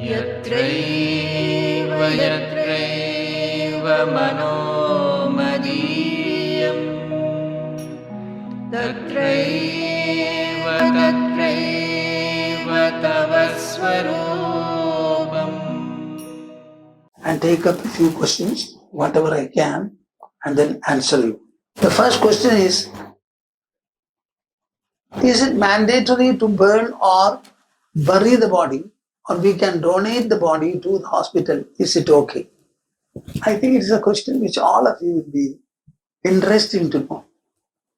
Yatraiva yatraiva mano madiyam tatraiva tatraiva tavasvarupam. And take up a few questions, whatever I can, and then answer you. The first question is it mandatory to burn or bury the body, or we can donate the body to the hospital? Is it okay? I think it is a question which all of you will be interesting to know.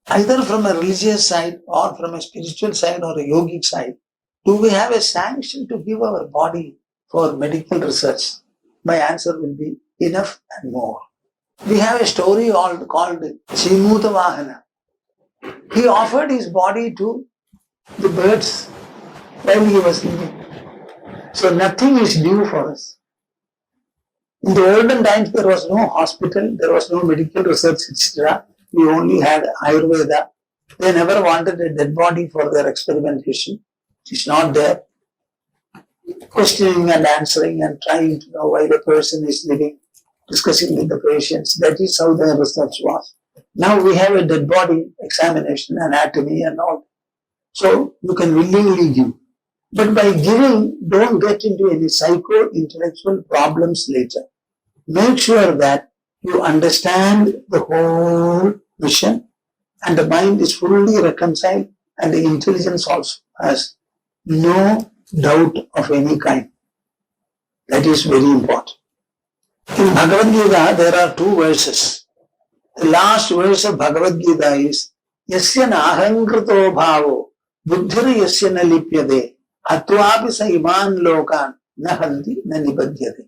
Either from a religious side or from a spiritual side or a yogic side, do we have a sanction to give our body for medical research? My answer will be enough and more. We have a story called Chimuta Vahana. He offered his body to the birds while he was living. So nothing is due for us. In the olden times, there was no hospital, there was no medical research, etc. We only had Ayurveda. They never wanted a dead body for their experimentation. It's not there. Questioning and answering and trying to know why the person is living, discussing with the patients. That is how the research was. Now we have a dead body examination, anatomy and all. So you can willingly give. But by giving, don't get into any psycho-intellectual problems later. Make sure that you understand the whole mission and the mind is fully reconciled and the intelligence also has no doubt of any kind. That is very important. In Bhagavad Gita, there are two verses. The last verse of Bhagavad Gita is Yasya nahankrito bhavo buddhir yasya na lipyade atvapi sa iman lokan nahanti na nibadhyate.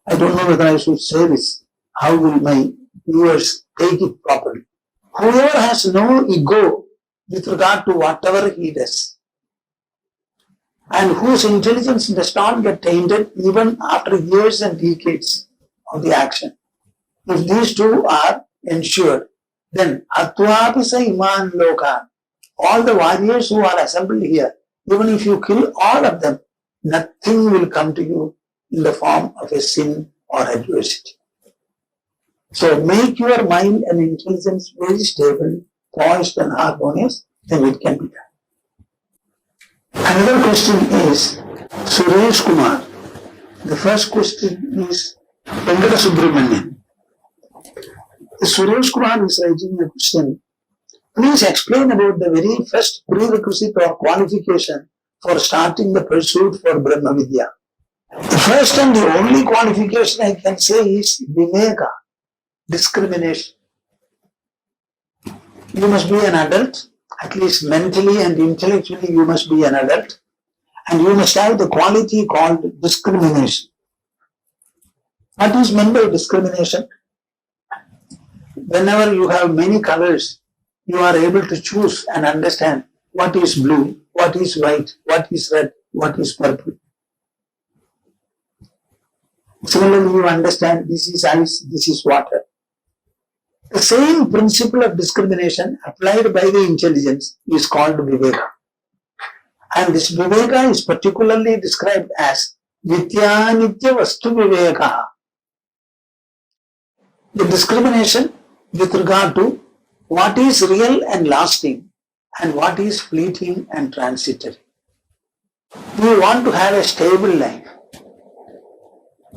I don't know whether I should say this. How will my viewers take it properly? Whoever has no ego with regard to whatever he does, and whose intelligence does not get tainted even after years and decades of the action, if these two are ensured, then Atvapisa Iman Lokan, all the warriors who are assembled here, even if you kill all of them, nothing will come to you in the form of a sin or adversity. So make your mind and intelligence very stable, poised and harmonious, then it can be done. Another question is Suresh Kumar. The first question is Venkata Subramanian. Suresh Kumar is writing a question. Please explain about the very first prerequisite or qualification for starting the pursuit for Brahma Vidya. The first and the only qualification I can say is Viveka, discrimination. You must be an adult, at least mentally and intellectually you must be an adult, and you must have the quality called discrimination. What is meant by discrimination? Whenever you have many colors, you are able to choose and understand what is blue, what is white, what is red, what is purple. Similarly, you understand this is ice, this is water. The same principle of discrimination applied by the intelligence is called Viveka. And this Viveka is particularly described as Nitya Nitya Vastu Viveka. The discrimination with regard to what is real and lasting and what is fleeting and transitory. We want to have a stable life.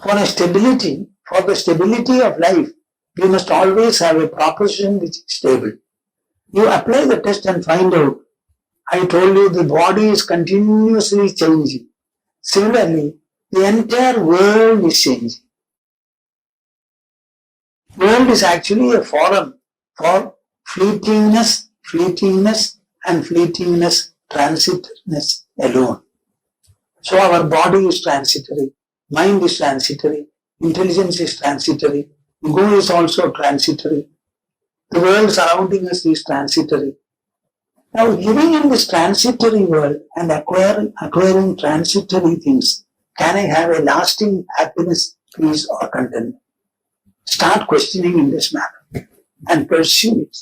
For the stability of life, we must always have a proposition which is stable. You apply the test and find out. I told you the body is continuously changing. Similarly, the entire world is changing. World is actually a forum for fleetingness, transitoriness alone. So our body is transitory, mind is transitory, intelligence is transitory, ego is also transitory, the world surrounding us is transitory. Now living in this transitory world and acquiring transitory things, can I have a lasting happiness, peace or contentment? Start questioning in this manner and pursue it.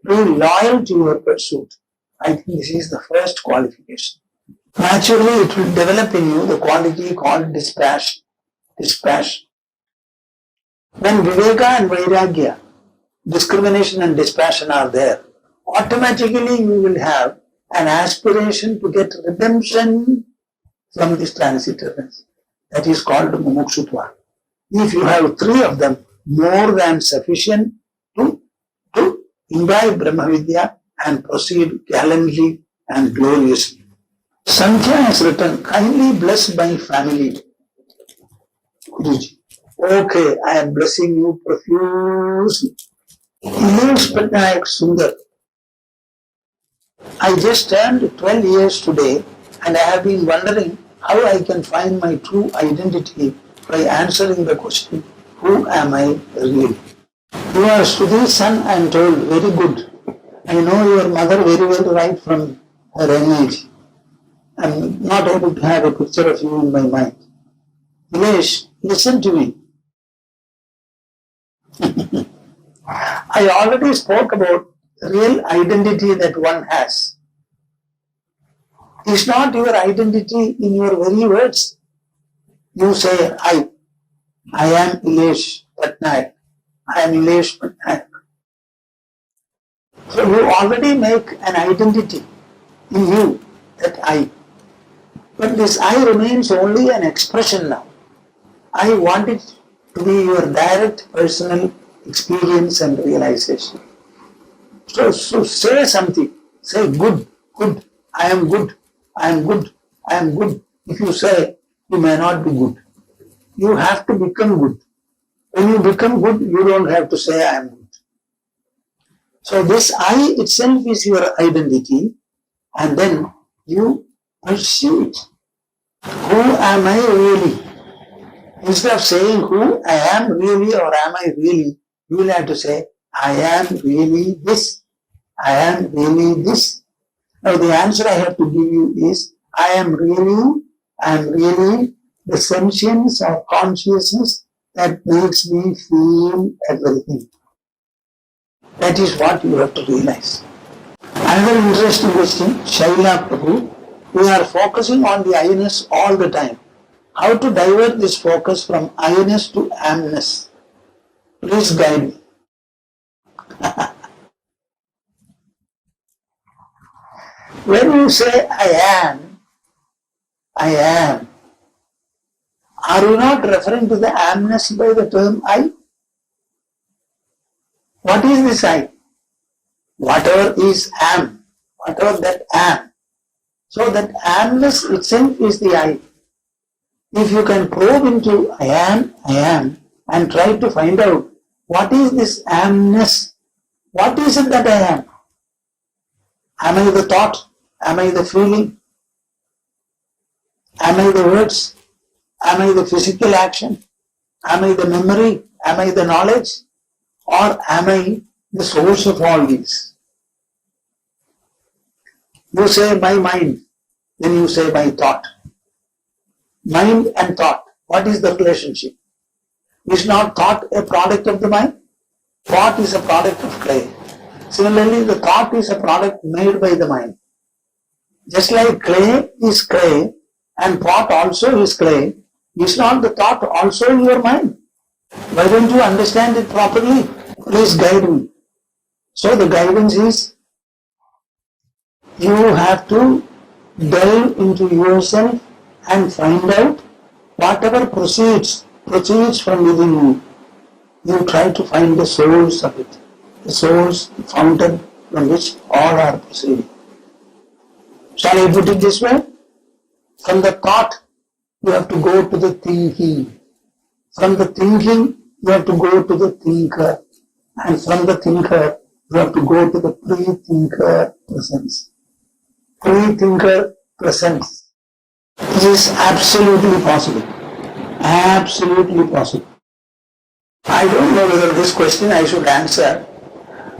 Be loyal to your pursuit. I think this is the first qualification. naturally it will develop in you the quality called dispassion. Dispassion. When Viveka and Vairagya, discrimination and dispassion are there, automatically you will have an aspiration to get redemption from this transitoriness. That is called mumukshutva. If you have three of them, more than sufficient to imbibe Brahma Vidya and proceed gallantly and gloriously. Sankhya has written, kindly bless my family. Guruji. Okay, I am blessing you profusely. Ilesh Patnaik Sundar. I just turned 12 years today and I have been wondering how I can find my true identity by answering the question, who am I really? You are Sudhi's son, I am told, very good. I know your mother very well right from her young age. I am not able to have a picture of you in my mind. Ilesh, listen to me. I already spoke about real identity that one has. Is not your identity in your very words. You say, I am Ilesh Patnaik. I am Ilesh Patnaik. So you already make an identity in you, that I. But this I remains only an expression now. I want it to be your direct personal experience and realization. So say something. Say good, good, I am good, I am good, I am good. If you say, you may not be good. You have to become good. When you become good, you don't have to say I am good. So this I itself is your identity, and then you pursue it. Who am I really? Instead of saying who I am really or am I really, you will have to say I am really this. I am really this. Now the answer I have to give you is I am really the sentience of consciousness that makes me feel everything. That is what you have to realize. Another interesting question, Shaila Prabhu, we are focusing on the I-ness all the time. How to divert this focus from I-ness to am-ness? Please guide me. When you say I am, are you not referring to the amness by the term I? What is this I? Whatever is am, whatever that am. So that amness itself is the I. If you can probe into I am, and try to find out what is this amness, what is it that I am? Am I the thought? Am I the feeling? Am I the words? Am I the physical action? Am I the memory? Am I the knowledge? Or am I the source of all these? You say my mind, then you say my thought. Mind and thought, what is the relationship? Is not thought a product of the mind? Thought is a product of clay. Similarly, the thought is a product made by the mind. Just like clay is clay and thought also is clay, is not the thought also your mind? Why don't you understand it properly? Please guide me. So the guidance is, you have to delve into yourself and find out whatever proceeds from within you. You try to find the source of it, the source, the fountain from which all are proceeding. Shall I put it this way? From the thought, you have to go to the thinking. From the thinking, you have to go to the thinker. And from the thinker, you have to go to the pre-thinker presence. Pre-thinker presence is absolutely possible. Absolutely possible. I don't know whether this question I should answer.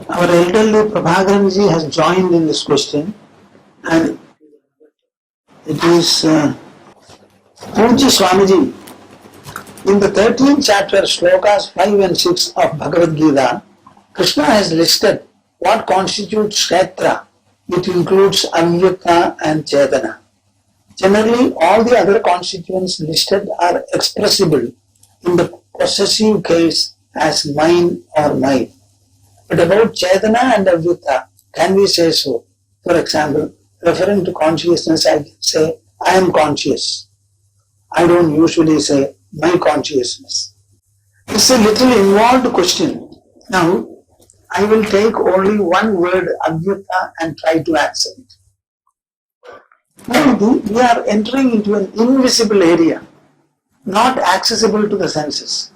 Our elderly Prabhakaranji has joined in this question, and it is Pujya Swamiji. In the 13th chapter, slokas 5 and 6 of Bhagavad Gita, Krishna has listed what constitutes Kshetra. It includes Avyakta and Chetana. Generally, all the other constituents listed are expressible in the possessive case as mine or my. But about Chetana and Avyakta, can we say so? For example, referring to consciousness, I can say, I am conscious. I don't usually say my consciousness. It's a little involved question. Now, I will take only one word, Avyakta, and try to answer it. Now, we are entering into an invisible area, not accessible to the senses.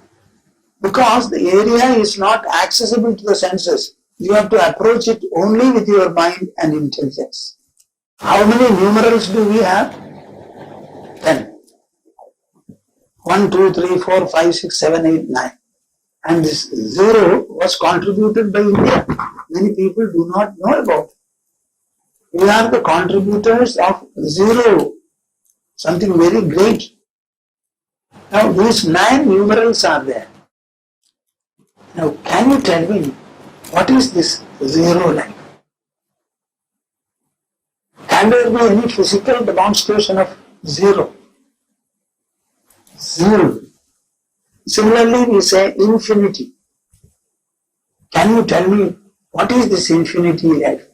Because the area is not accessible to the senses, you have to approach it only with your mind and intelligence. How many numerals do we have? 10. 1, 2, 3, 4, 5, 6, 7, 8, 9. And this 0 was contributed by India. Many people do not know about it. We are the contributors of 0, something very great. Now these 9 numerals are there. Now can you tell me, what is this 0 like? Can there be any physical demonstration of 0? 0. Similarly, we say infinity. Can you tell me, what is this infinity like?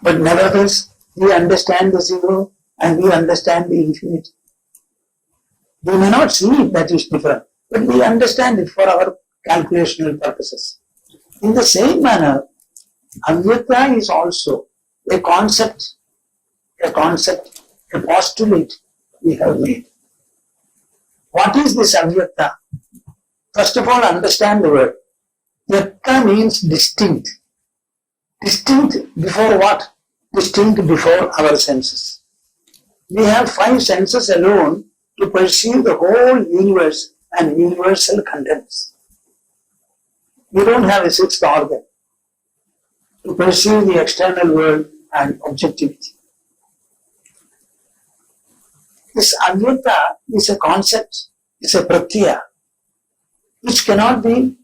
But nevertheless, we understand the 0 and we understand the infinity. We may not see it, that is different, but we understand it for our calculational purposes. In the same manner, Avyakta is also a concept, a postulate we have made. What is this Avyakta? First of all, understand the word. Yakta means distinct. Distinct before what? Distinct before our senses. We have 5 senses alone to perceive the whole universe and universal contents. We don't have a 6th organ to perceive the external world and objectivity. This Avyakta is a concept, is a pratyaya, which cannot be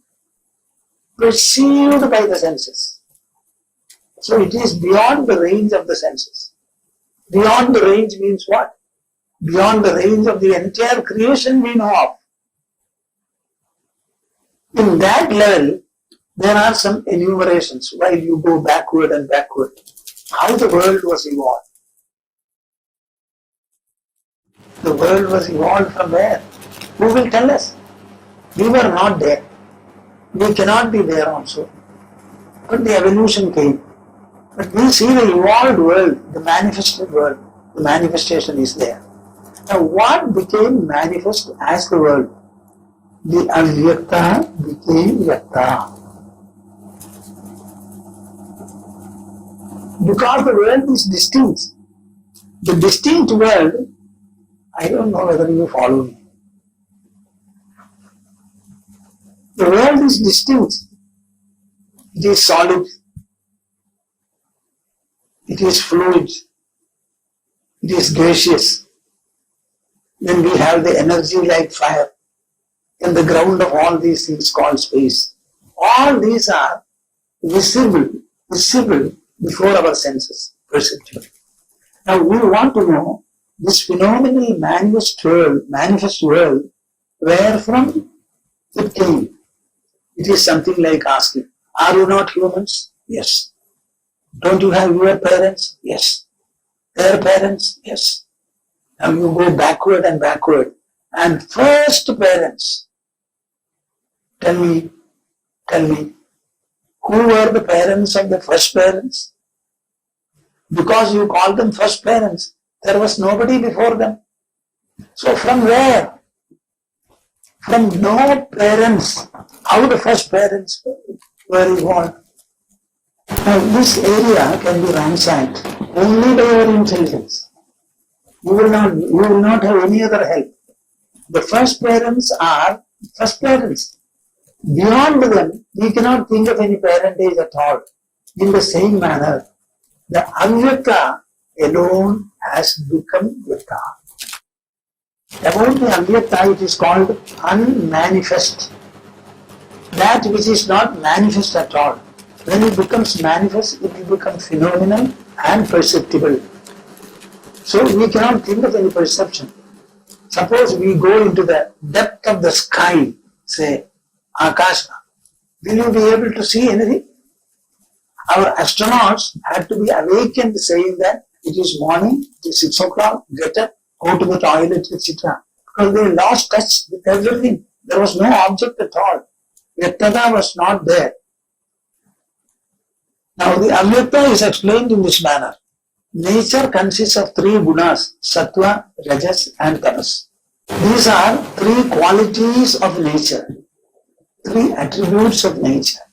perceived by the senses. So it is beyond the range of the senses. Beyond the range means what? Beyond the range of the entire creation we know of. In that level, there are some enumerations while you go backward and backward. How the world was evolved. The world was evolved from where? Who will tell us? We were not there. We cannot be there also. But the evolution came. But we see the evolved world, the manifested world. The manifestation is there. Now what became manifest as the world? The Avyakta became Yakta. Because the world is distinct. The distinct world, I don't know whether you follow me. The world is distinct. It is solid. It is fluid. It is gaseous. Then we have the energy like fire. In the ground of all these things called space. All these are visible before our senses, perceptual. Now we want to know this phenomenal manifest world, where from it came. It is something like asking, are you not humans? Yes. Don't you have your parents? Yes. Their parents? Yes. Now you go backward and backward. And first parents, tell me, who were the parents of the first parents? Because you call them first parents, there was nobody before them. So from where? From no parents. How the first parents were evolved? Now this area can be ransacked only by your intelligence. You will not have any other help. The first parents are first parents. Beyond them, we cannot think of any parentage at all. In the same manner, the Avyakta alone has become Yakta. About the Avyakta, it is called unmanifest. That which is not manifest at all. When it becomes manifest, it will become phenomenal and perceptible. So we cannot think of any perception. Suppose we go into the depth of the sky, say Akasha, will you be able to see anything? Our astronauts had to be awakened saying that it is morning, it is 6 o'clock, get up, go to the toilet, etc. Because they lost touch with everything. There was no object at all. Avyakta was not there. Now the Avyakta is explained in this manner. Nature consists of 3 gunas, sattva, rajas and tamas. These are 3 qualities of nature, 3 attributes of nature.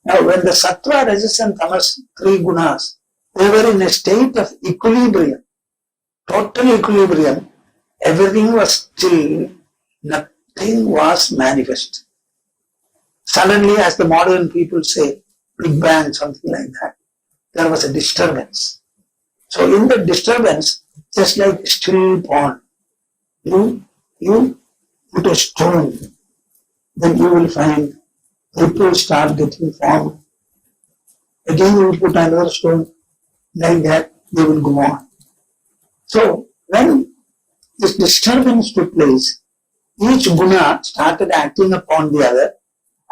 Now when the sattva, rajas and tamas, 3 gunas, they were in a state of equilibrium, total equilibrium, everything was still, nothing was manifest. Suddenly, as the modern people say, Big Bang, something like that, there was a disturbance. So in the disturbance, just like a still pond, you put a stone, then you will find ripples start getting formed. Again you will put another stone, like that they will go on. So when this disturbance took place, each guna started acting upon the other,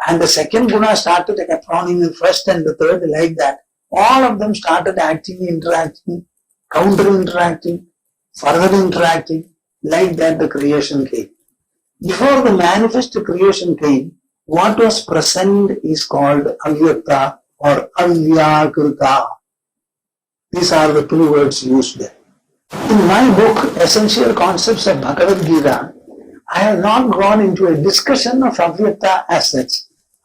and the second guna started upon the first and the third, like that. All of them started acting, interacting, counter-interacting, further interacting, like that the creation came. Before the manifest creation came, what was present is called Avyakta or Avyakta. These are the 2 words used there. In my book, Essential Concepts of Bhagavad Gita, I have not gone into a discussion of Avyakta as such.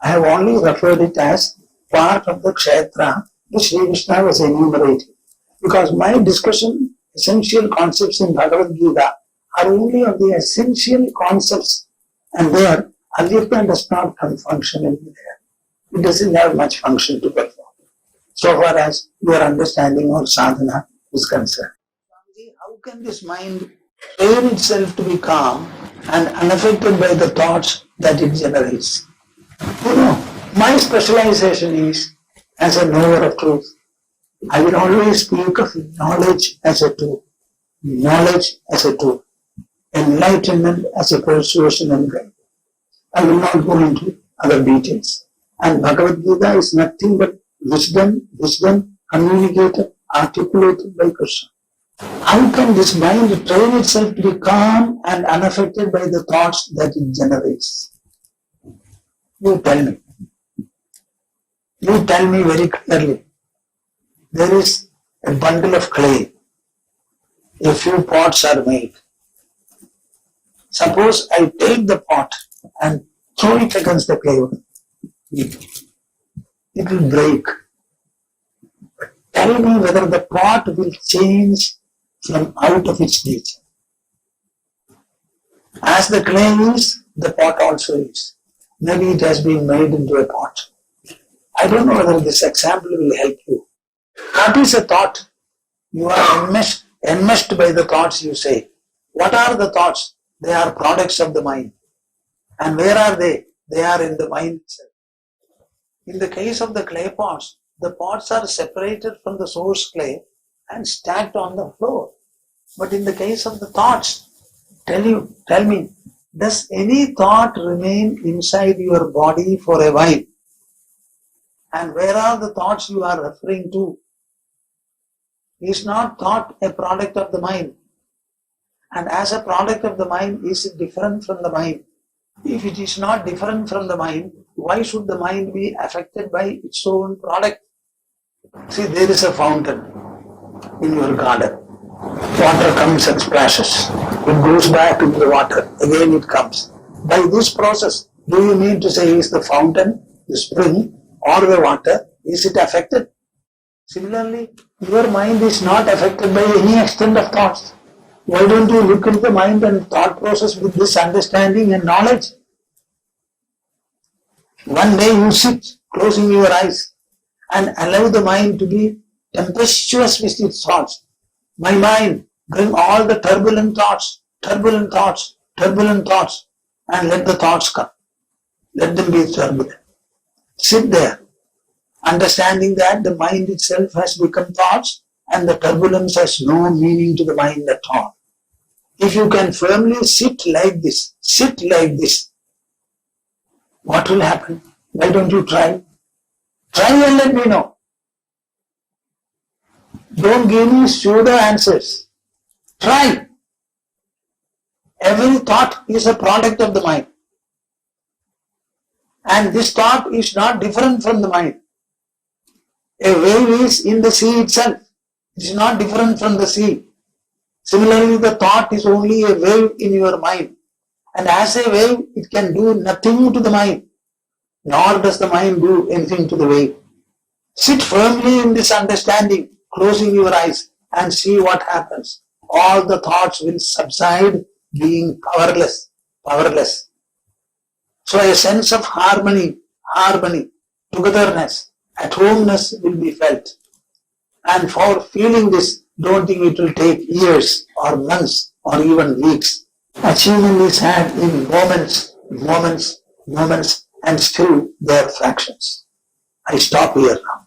I have only referred it as part of the kshetra which Sri Krishna was enumerating. Because my discussion, essential concepts in Bhagavad Gita, are only of the essential concepts, and there Avyakta does not come functionally there. It doesn't have much function to perform, so far as your understanding or sadhana is concerned. Swamiji, how can this mind train itself to be calm and unaffected by the thoughts that it generates? You know, my specialization is as a knower of truth. I will always speak of knowledge as a tool, knowledge as a tool, enlightenment as a persuasion and guide. I will not go into other details. And Bhagavad Gita is nothing but wisdom communicated, articulated by Krishna. How can this mind train itself to be calm and unaffected by the thoughts that it generates? You tell me. You tell me very clearly. There is a bundle of clay. A few pots are made. Suppose I take the pot and throw it against the clay. It will break. But tell me whether the pot will change from out of its nature. As the clay is, the pot also is. Maybe it has been made into a pot. I don't know whether this example will help you. What is a thought? You are enmeshed by the thoughts you say. What are the thoughts? They are products of the mind. And where are they? They are in the mind itself. In the case of the clay pots, the pots are separated from the source clay and stacked on the floor. But in the case of the thoughts, tell me, does any thought remain inside your body for a while? And where are the thoughts you are referring to? Is not thought a product of the mind? And as a product of the mind, is it different from the mind? If it is not different from the mind, why should the mind be affected by its own product? See, there is a fountain in your garden. Water comes and splashes. It goes back into the water. Again it comes. By this process, do you mean to say is the fountain, the spring, or the water, is it affected? Similarly, your mind is not affected by any extent of thoughts. Why don't you look into the mind and thought process with this understanding and knowledge? One day you sit, closing your eyes, and allow the mind to be tempestuous with its thoughts. My mind, bring all the turbulent thoughts, and let the thoughts come. Let them be turbulent. Sit there, understanding that the mind itself has become thoughts, and the turbulence has no meaning to the mind at all. If you can firmly sit like this, what will happen? Why don't you try? Try and let me know. Don't give me pseudo answers. Try. Every thought is a product of the mind. And this thought is not different from the mind. A wave is in the sea itself. It is not different from the sea. Similarly, the thought is only a wave in your mind. And as a wave, it can do nothing to the mind, nor does the mind do anything to the wave. Sit firmly in this understanding, closing your eyes, and see what happens. All the thoughts will subside, being powerless. So a sense of harmony, togetherness, at-homeness will be felt. And for feeling this, don't think it will take years or months or even weeks. Achievement is had in moments, and still there are fractions. I stop here now.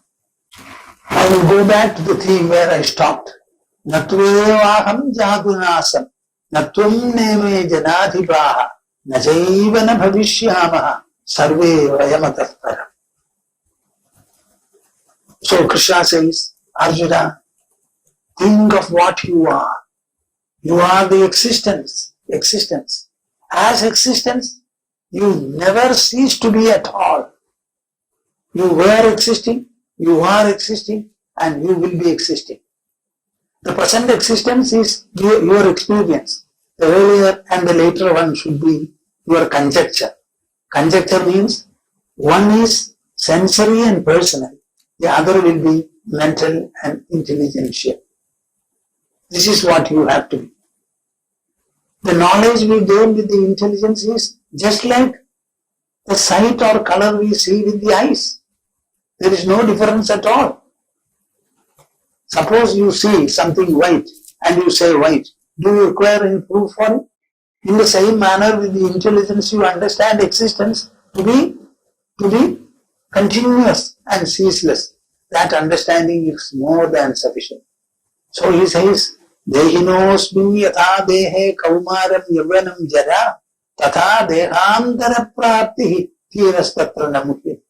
I will go back to the theme where I stopped. Natvevaham jadunasam, natvam neme janadhipaha, najaivana bhavishyamaha, sarve vayamatah param. So Krishna says, Arjuna, think of what you are. You are the existence. As existence, you never cease to be at all. You were existing, you are existing, and you will be existing. The present existence is your experience. The earlier and the later one should be your conjecture. Conjecture means one is sensory and personal. The other will be mental and intelligential. This is what you have to be. The knowledge we gain with the intelligence is just like the sight or color we see with the eyes. There is no difference at all. Suppose you see something white and you say white. Do you require any proof for it? In the same manner with the intelligence you understand existence to be continuous and ceaseless. That understanding is more than sufficient. So he says, Dehinosmin yatha dehe kaumaram yavanam jara tatha dehantara praptihi tirastatra namukhi.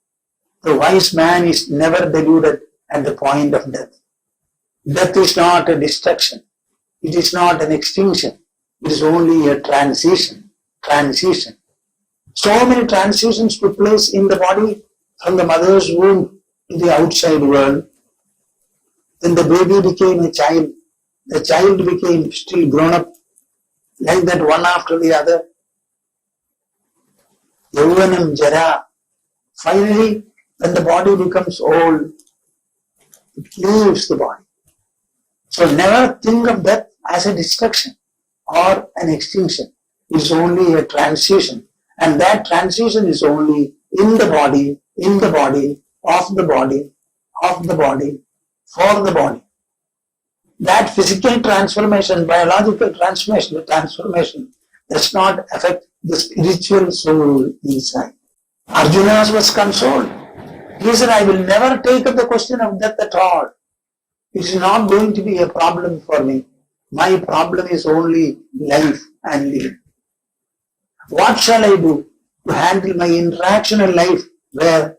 The wise man is never deluded at the point of death. Death is not a destruction. It is not an extinction. It is only a transition. So many transitions took place in the body from the mother's womb to the outside world. Then the baby became a child. The child became still grown up, like that one after the other. Yauvanam jara. Finally, when the body becomes old, it leaves the body. So never think of death as a destruction or an extinction. It is only a transition. And that transition is only in the body, of the body, for the body. That physical transformation, biological transformation does not affect the spiritual soul inside. Arjuna was consoled. He said, I will never take up the question of death at all. It is not going to be a problem for me. My problem is only life and living. What shall I do to handle my interaction in life where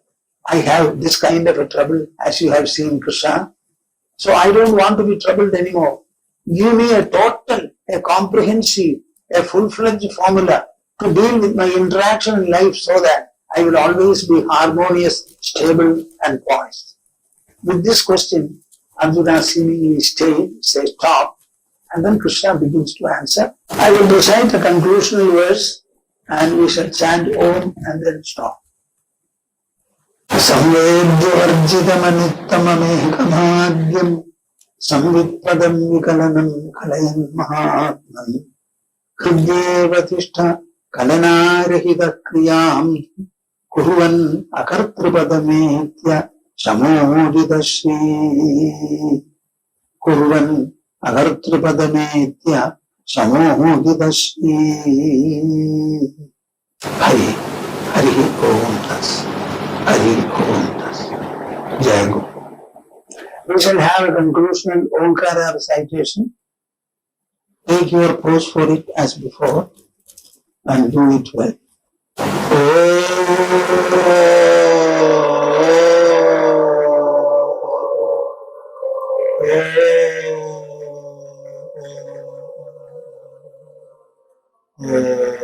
I have this kind of a trouble, as you have seen Krishna? So I don't want to be troubled anymore. Give me a total, a comprehensive, a full-fledged formula to deal with my interaction in life so that I will always be harmonious, stable and poised. With this question, Arjuna seemingly says stop, and then Krishna begins to answer. I will recite the conclusional verse and we shall chant Om and then stop. Samvedyavarjitamanittamamehamadhyam samvitpadam vikalanam kalayan mahatman hridyevatishta kalanarahita kriyam kuruvan akartrupadamethya samodidashri kuruvan akartrupadamethya samodidashri. Hari Om Tas. Hari Om Tas. Jai Guru. We shall have a conclusional Omkara recitation. Take your pose for it as before and do it well. Oh.